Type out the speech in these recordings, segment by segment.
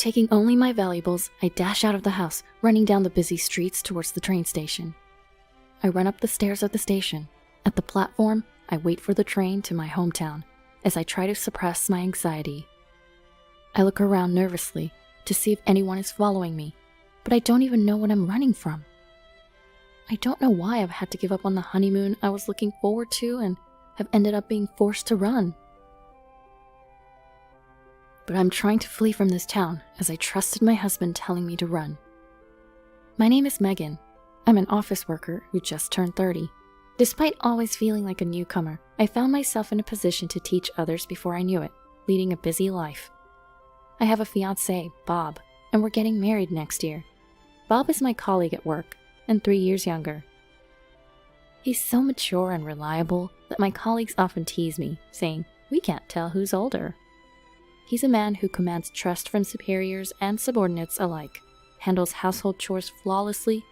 Taking only my valuables, I dash out of the house, running down the busy streets towards the train station. I run up the stairs of the station. At the platform, I wait for the train to my hometown as I try to suppress my anxiety. I look around nervously to see if anyone is following me, but I don't even know what I'm running from. I don't know why I've had to give up on the honeymoon I was looking forward to and have ended up being forced to run. But I'm trying to flee from this town as I trusted my husband telling me to run. My name is Megan. I'm an office worker who just turned 30. Despite always feeling like a newcomer, I found myself in a position to teach others before I knew it, leading a busy life. I have a fiancé, Bob, and we're getting married next year. Bob is my colleague at work, and 3 years younger. He's so mature and reliable that my colleagues often tease me, saying, "We can't tell who's older." He's a man who commands trust from superiors and subordinates alike, handles household chores flawlessly,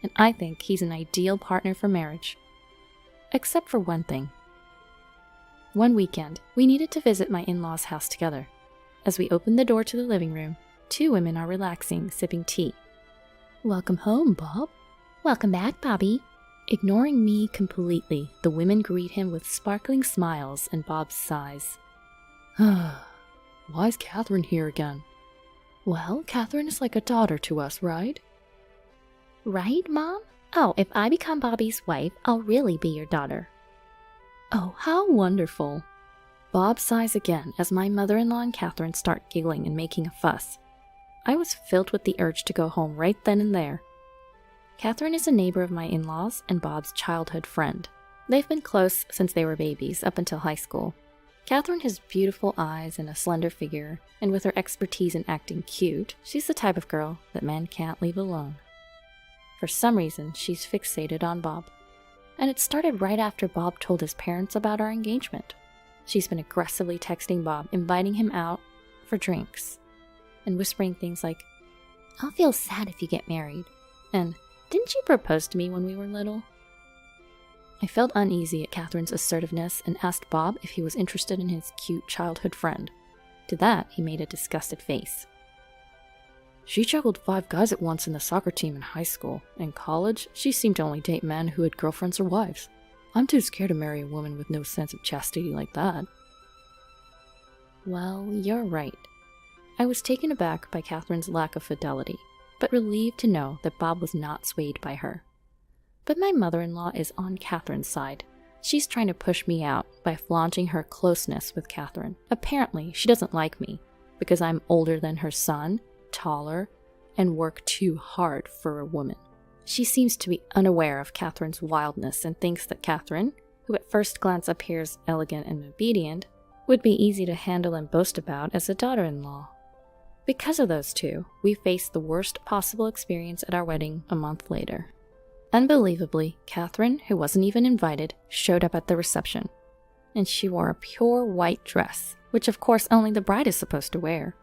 and I think he's an ideal partner for marriage. Except for one thing. One weekend, we needed to visit my in-laws' house together. As we opened the door to the living room, 2 women are relaxing, sipping tea. "Welcome home, Bob." "Welcome back, Bobby." Ignoring me completely, the women greet him with sparkling smiles and Bob sighs. "Why is Catherine here again?" "Well, Catherine is like a daughter to us, right?" "Right, Mom? Oh, if I become Bobby's wife, I'll really be your daughter." "Oh, how wonderful." Bob sighs again as my mother-in-law and Catherine start giggling and making a fuss. I was filled with the urge to go home right then and there. Catherine is a neighbor of my in-laws and Bob's childhood friend. They've been close since they were babies, up until high school. Catherine has beautiful eyes and a slender figure, and with her expertise in acting cute, she's the type of girl that men can't leave alone. For some reason, she's fixated on Bob. And it started right after Bob told his parents about our engagement. She's been aggressively texting Bob, inviting him out for drinks, and whispering things like, "I'll feel sad if you get married," and "Didn't you propose to me when we were little?" I felt uneasy at Catherine's assertiveness and asked Bob if he was interested in his cute childhood friend. To that, he made a disgusted face. "She juggled 5 guys at once in the soccer team in high school. In college, she seemed to only date men who had girlfriends or wives. I'm too scared to marry a woman with no sense of chastity like that." Well, you're right. I was taken aback by Catherine's lack of fidelity, but relieved to know that Bob was not swayed by her. But my mother-in-law is on Catherine's side. She's trying to push me out by flaunting her closeness with Catherine. Apparently, she doesn't like me because I'm older than her son, taller, and work too hard for a woman. She seems to be unaware of Catherine's wildness and thinks that Catherine, who at first glance appears elegant and obedient, would be easy to handle and boast about as a daughter-in-law. Because of those two, we faced the worst possible experience at our wedding a month later. Unbelievably, Catherine, who wasn't even invited, showed up at the reception. And she wore a pure white dress, which of course only the bride is supposed to wear.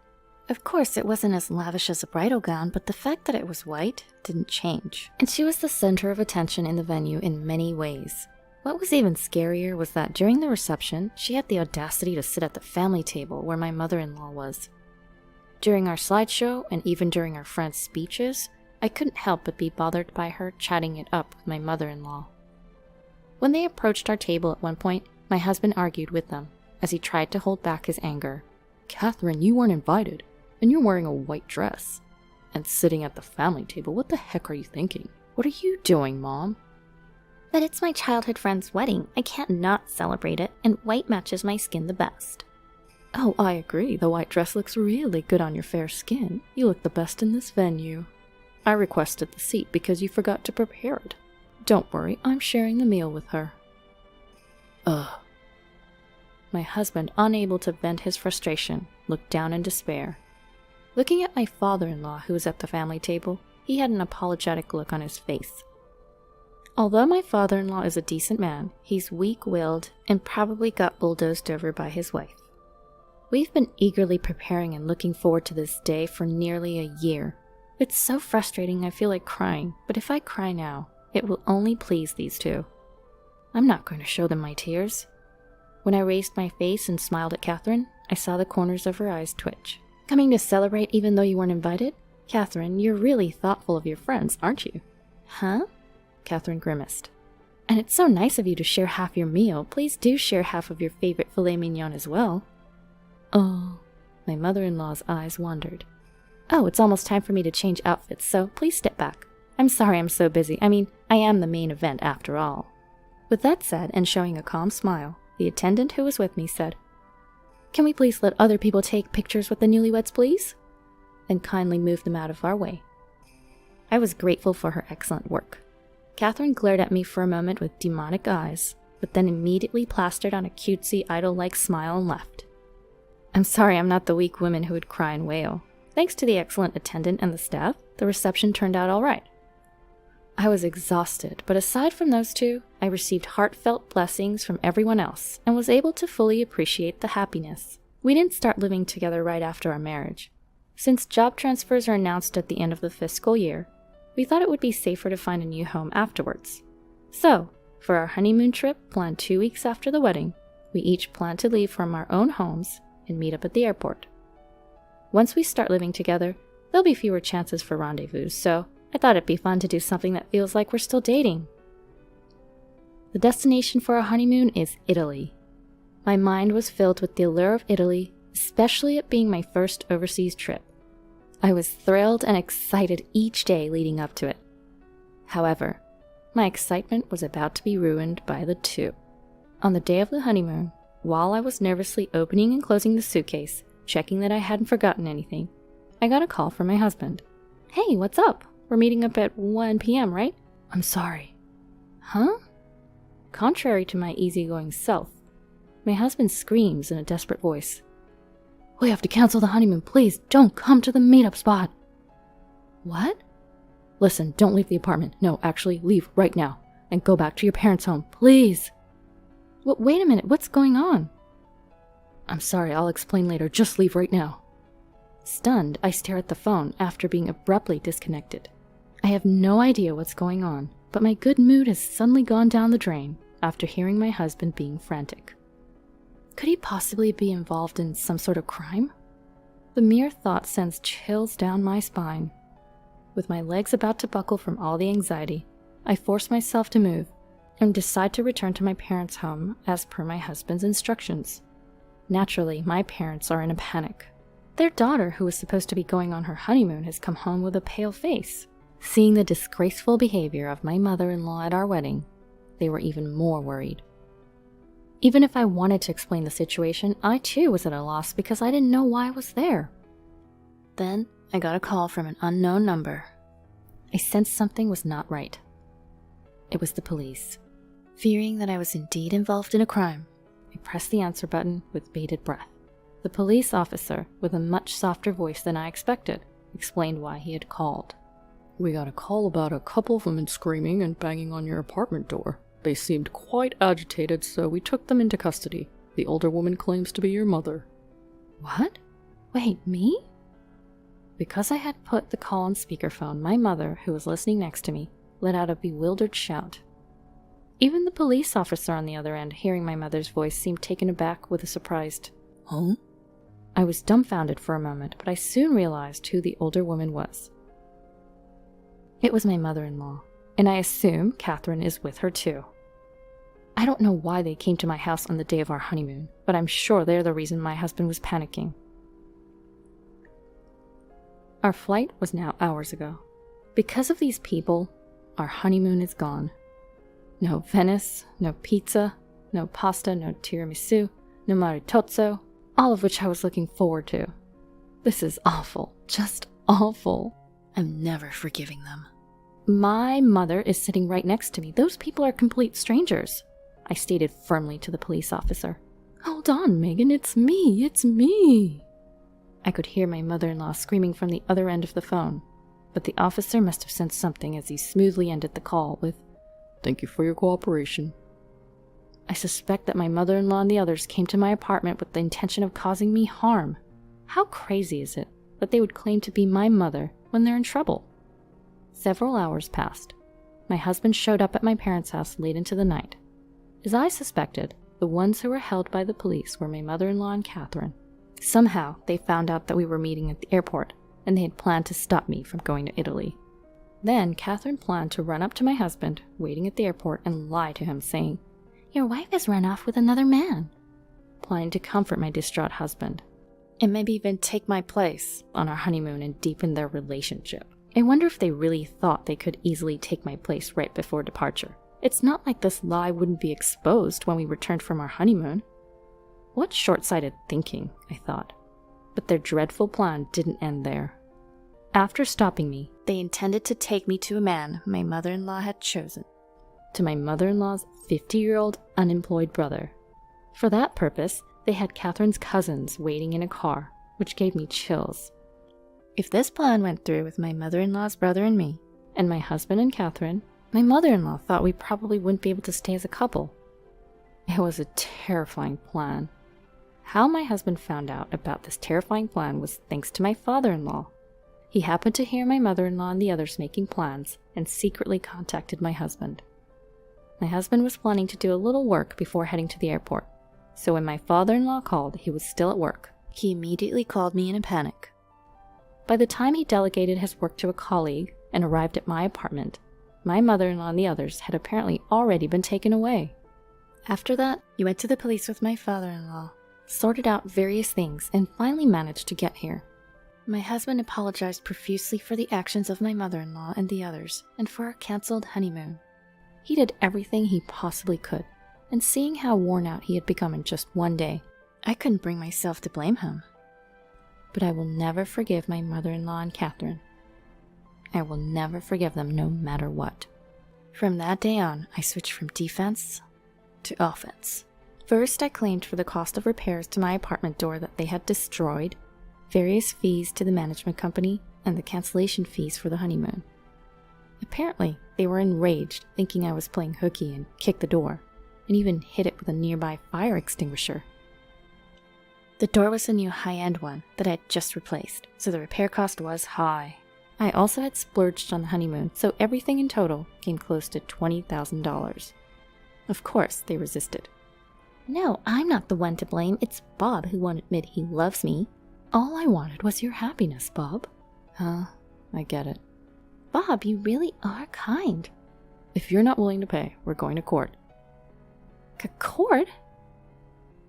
Of course, it wasn't as lavish as a bridal gown, but the fact that it was white didn't change. And she was the center of attention in the venue in many ways. What was even scarier was that during the reception, she had the audacity to sit at the family table where my mother-in-law was. During our slideshow, and even during our friends' speeches, I couldn't help but be bothered by her chatting it up with my mother-in-law. When they approached our table at one point, my husband argued with them, as he tried to hold back his anger. "Catherine, you weren't invited, and you're wearing a white dress. And sitting at the family table, what the heck are you thinking? What are you doing, Mom?" "But it's my childhood friend's wedding. I can't not celebrate it, and white matches my skin the best." "Oh, I agree. The white dress looks really good on your fair skin. You look the best in this venue. I requested the seat because you forgot to prepare it. Don't worry, I'm sharing the meal with her." Ugh. My husband, unable to vent his frustration, looked down in despair. Looking at my father-in-law, who was at the family table, he had an apologetic look on his face. Although my father-in-law is a decent man, he's weak-willed and probably got bulldozed over by his wife. We've been eagerly preparing and looking forward to this day for nearly a year. It's so frustrating I feel like crying, but if I cry now, it will only please these two. I'm not going to show them my tears. When I raised my face and smiled at Catherine, I saw the corners of her eyes twitch. Coming to celebrate even though you weren't invited? Catherine, you're really thoughtful of your friends, aren't you? Huh? Catherine grimaced. And it's so nice of you to share half your meal. Please do share half of your favorite filet mignon as well. Oh, my mother-in-law's eyes wandered. Oh, it's almost time for me to change outfits, so please step back. I'm sorry I'm so busy. I mean, I am the main event after all. With that said, and showing a calm smile, the attendant who was with me said, Can we please let other people take pictures with the newlyweds, please? Then kindly move them out of our way. I was grateful for her excellent work. Catherine glared at me for a moment with demonic eyes, but then immediately plastered on a cutesy, idol-like smile and left. I'm sorry I'm not the weak woman who would cry and wail. Thanks to the excellent attendant and the staff, the reception turned out all right. I was exhausted, but aside from those two, I received heartfelt blessings from everyone else and was able to fully appreciate the happiness. We didn't start living together right after our marriage. Since job transfers are announced at the end of the fiscal year, we thought it would be safer to find a new home afterwards. So, for our honeymoon trip planned 2 weeks after the wedding, we each planned to leave from our own homes and meet up at the airport. Once we start living together, there'll be fewer chances for rendezvous, so I thought it'd be fun to do something that feels like we're still dating. The destination for our honeymoon is Italy. My mind was filled with the allure of Italy, especially it being my first overseas trip. I was thrilled and excited each day leading up to it. However, my excitement was about to be ruined by the two. On the day of the honeymoon, while I was nervously opening and closing the suitcase, checking that I hadn't forgotten anything, I got a call from my husband. Hey, what's up? We're meeting up at 1 p.m., right? I'm sorry. Huh? Contrary to my easygoing self, my husband screams in a desperate voice. We have to cancel the honeymoon. Please don't come to the meetup spot. What? Listen, don't leave the apartment. No, actually, leave right now and go back to your parents' home, please. Wait a minute, what's going on? I'm sorry, I'll explain later. Just leave right now. Stunned, I stare at the phone after being abruptly disconnected. I have no idea what's going on, but my good mood has suddenly gone down the drain after hearing my husband being frantic. Could he possibly be involved in some sort of crime? The mere thought sends chills down my spine. With my legs about to buckle from all the anxiety, I force myself to move and decide to return to my parents' home as per my husband's instructions. Naturally, my parents are in a panic. Their daughter, who was supposed to be going on her honeymoon, has come home with a pale face. Seeing the disgraceful behavior of my mother-in-law at our wedding, they were even more worried. Even if I wanted to explain the situation, I too was at a loss because I didn't know why I was there. Then I got a call from an unknown number. I sensed something was not right. It was the police. Fearing that I was indeed involved in a crime, I pressed the answer button with bated breath. The police officer, with a much softer voice than I expected, explained why he had called. We got a call about a couple of women screaming and banging on your apartment door. They seemed quite agitated, so we took them into custody. The older woman claims to be your mother. What? Wait, me? Because I had put the call on speakerphone, my mother, who was listening next to me, let out a bewildered shout. Even the police officer on the other end, hearing my mother's voice, seemed taken aback with a surprised, "Huh?" I was dumbfounded for a moment, but I soon realized who the older woman was. It was my mother-in-law, and I assume Catherine is with her too. I don't know why they came to my house on the day of our honeymoon, but I'm sure they're the reason my husband was panicking. Our flight was now hours ago. Because of these people, our honeymoon is gone. No Venice, no pizza, no pasta, no tiramisu, no maritozzo, all of which I was looking forward to. This is awful, just awful. I'm never forgiving them. My mother is sitting right next to me. Those people are complete strangers, I stated firmly to the police officer. Hold on, Megan, it's me. I could hear my mother-in-law screaming from the other end of the phone, but the officer must have sensed something as he smoothly ended the call with, "Thank you for your cooperation." I suspect that my mother-in-law and the others came to my apartment with the intention of causing me harm. How crazy is it that they would claim to be my mother when they're in trouble? Several hours passed. My husband showed up at my parents' house late into the night. As I suspected, the ones who were held by the police were my mother-in-law and Catherine. Somehow, they found out that we were meeting at the airport, and they had planned to stop me from going to Italy. Then, Catherine planned to run up to my husband, waiting at the airport, and lie to him, saying, "Your wife has run off with another man," planning to comfort my distraught husband, and maybe even take my place on our honeymoon and deepen their relationship. I wonder if they really thought they could easily take my place right before departure. It's not like this lie wouldn't be exposed when we returned from our honeymoon. What short-sighted thinking, I thought. But their dreadful plan didn't end there. After stopping me, they intended to take me to a man my mother-in-law had chosen. To my mother-in-law's 50-year-old unemployed brother. For that purpose, they had Catherine's cousins waiting in a car, which gave me chills. If this plan went through with my mother-in-law's brother and me, and my husband and Catherine, my mother-in-law thought we probably wouldn't be able to stay as a couple. It was a terrifying plan. How my husband found out about this terrifying plan was thanks to my father-in-law. He happened to hear my mother-in-law and the others making plans, and secretly contacted my husband. My husband was planning to do a little work before heading to the airport, so when my father-in-law called, he was still at work. He immediately called me in a panic. By the time he delegated his work to a colleague and arrived at my apartment, my mother-in-law and the others had apparently already been taken away. After that, he went to the police with my father-in-law, sorted out various things, and finally managed to get here. My husband apologized profusely for the actions of my mother-in-law and the others, and for our cancelled honeymoon. He did everything he possibly could, and seeing how worn out he had become in just one day, I couldn't bring myself to blame him. But I will never forgive my mother-in-law and Catherine. I will never forgive them no matter what. From that day on, I switched from defense to offense. First, I claimed for the cost of repairs to my apartment door that they had destroyed, various fees to the management company, and the cancellation fees for the honeymoon. Apparently, they were enraged, thinking I was playing hooky, and kicked the door, and even hit it with a nearby fire extinguisher. The door was a new high-end one that I had just replaced, so the repair cost was high. I also had splurged on the honeymoon, so everything in total came close to $20,000. Of course, they resisted. "No, I'm not the one to blame. It's Bob who won't admit he loves me." All I wanted was your happiness, Bob. I get it. Bob, you really are kind. If you're not willing to pay, we're going to court. Court?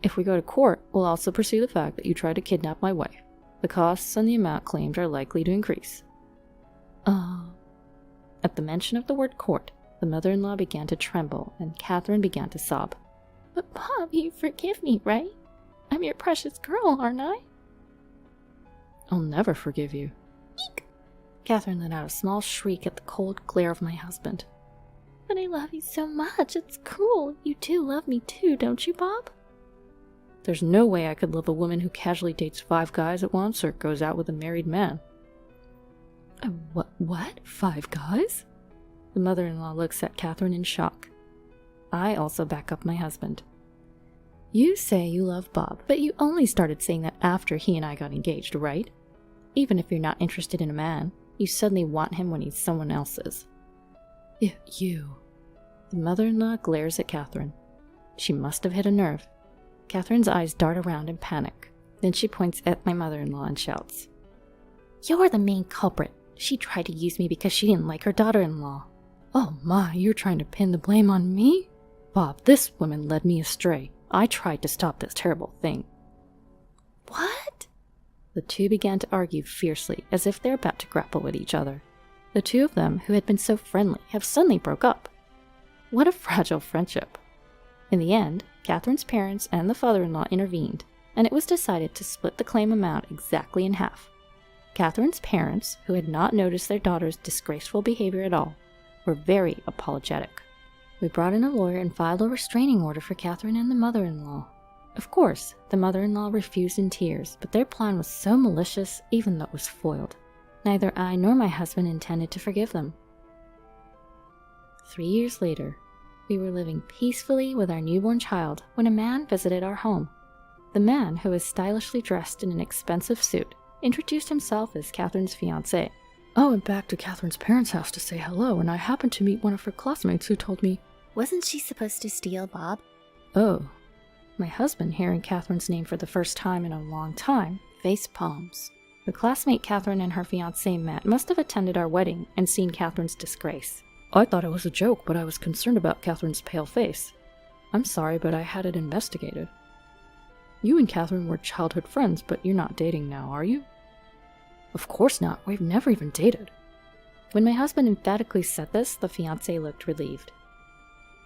If we go to court, we'll also pursue the fact that you tried to kidnap my wife. The costs and the amount claimed are likely to increase. At the mention of the word court, the mother-in-law began to tremble, and Catherine began to sob. "But Bob, you forgive me, right? I'm your precious girl, aren't I?" "I'll never forgive you." Eek! Catherine let out a small shriek at the cold glare of my husband. "But I love you so much. It's cruel. You do love me too, don't you, Bob?" "There's no way I could love a woman who casually dates 5 guys at once or goes out with a married man." What? 5 guys? The mother-in-law looks at Catherine in shock. I also back up my husband. You say you love Bob, but you only started saying that after he and I got engaged, right? Even if you're not interested in a man, you suddenly want him when he's someone else's. You. The mother-in-law glares at Catherine. She must have hit a nerve. Catherine's eyes dart around in panic. Then she points at my mother-in-law and shouts, "You're the main culprit. She tried to use me because she didn't like her daughter-in-law." "Oh my, you're trying to pin the blame on me? Bob, this woman led me astray. I tried to stop this terrible thing." "What?" The two began to argue fiercely, as if they're about to grapple with each other. The two of them, who had been so friendly, have suddenly broke up. What a fragile friendship. In the end, Catherine's parents and the father-in-law intervened, and it was decided to split the claim amount exactly in half. Catherine's parents, who had not noticed their daughter's disgraceful behavior at all, were very apologetic. We brought in a lawyer and filed a restraining order for Catherine and the mother-in-law. Of course, the mother-in-law refused in tears, but their plan was so malicious, even though it was foiled. Neither I nor my husband intended to forgive them. 3 years later, we were living peacefully with our newborn child when a man visited our home. The man, who was stylishly dressed in an expensive suit, introduced himself as Catherine's fiancé. "I went back to Catherine's parents' house to say hello, and I happened to meet one of her classmates who told me..." "Wasn't she supposed to steal, Bob?" "Oh, My husband, hearing Catherine's name for the first time in a long time, face palms. The classmate Catherine and her fiancé Matt must have attended our wedding and seen Catherine's disgrace. I thought it was a joke, but I was concerned about Catherine's pale face. I'm sorry, but I had it investigated. You and Catherine were childhood friends, but you're not dating now, are you? Of course not. We've never even dated. When my husband emphatically said this, the fiancé looked relieved.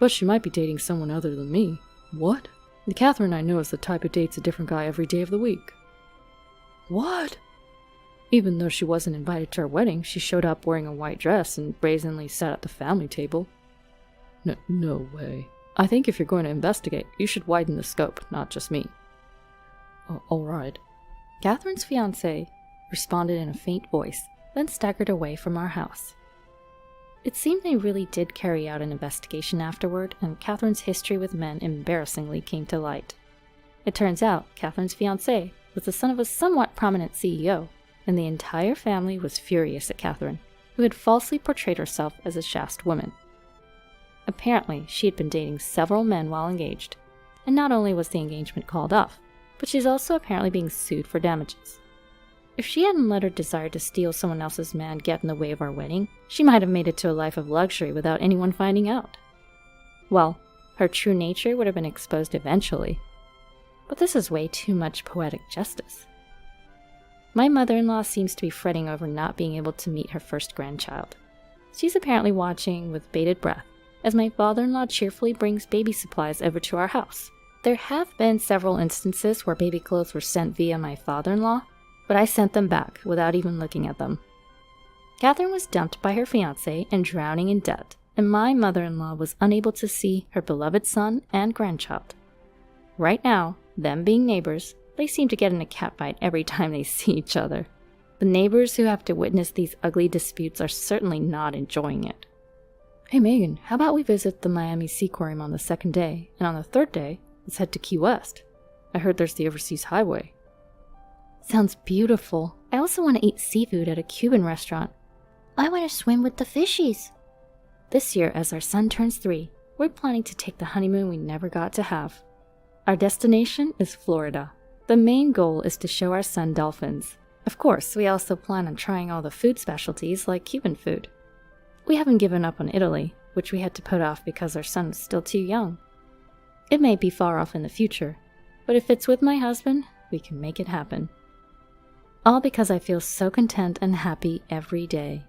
But she might be dating someone other than me. What? The Catherine I know is the type who dates a different guy every day of the week. What? Even though she wasn't invited to our wedding, she showed up wearing a white dress and brazenly sat at the family table. No way. I think if you're going to investigate, you should widen the scope, not just me. All right. Catherine's fiancé responded in a faint voice, then staggered away from our house. It seemed they really did carry out an investigation afterward, and Catherine's history with men embarrassingly came to light. It turns out Catherine's fiancé was the son of a somewhat prominent CEO, and the entire family was furious at Catherine, who had falsely portrayed herself as a chaste woman. Apparently, she had been dating several men while engaged, and not only was the engagement called off, but she's also apparently being sued for damages. If she hadn't let her desire to steal someone else's man get in the way of our wedding, she might have made it to a life of luxury without anyone finding out. Well, her true nature would have been exposed eventually. But this is way too much poetic justice. My mother-in-law seems to be fretting over not being able to meet her first grandchild. She's apparently watching with bated breath as my father-in-law cheerfully brings baby supplies over to our house. There have been several instances where baby clothes were sent via my father-in-law, but I sent them back without even looking at them. Catherine was dumped by her fiancé and drowning in debt, and my mother-in-law was unable to see her beloved son and grandchild. Right now, them being neighbors, they seem to get in a catfight every time they see each other. The neighbors who have to witness these ugly disputes are certainly not enjoying it. Hey Megan, how about we visit the Miami Seaquarium on the second day, and on the third day, let's head to Key West. I heard there's the Overseas Highway. Sounds beautiful. I also want to eat seafood at a Cuban restaurant. I want to swim with the fishies. This year, as our son turns 3, we're planning to take the honeymoon we never got to have. Our destination is Florida. The main goal is to show our son dolphins. Of course, we also plan on trying all the food specialties like Cuban food. We haven't given up on Italy, which we had to put off because our son is still too young. It may be far off in the future, but if it's with my husband, we can make it happen. All because I feel so content and happy every day.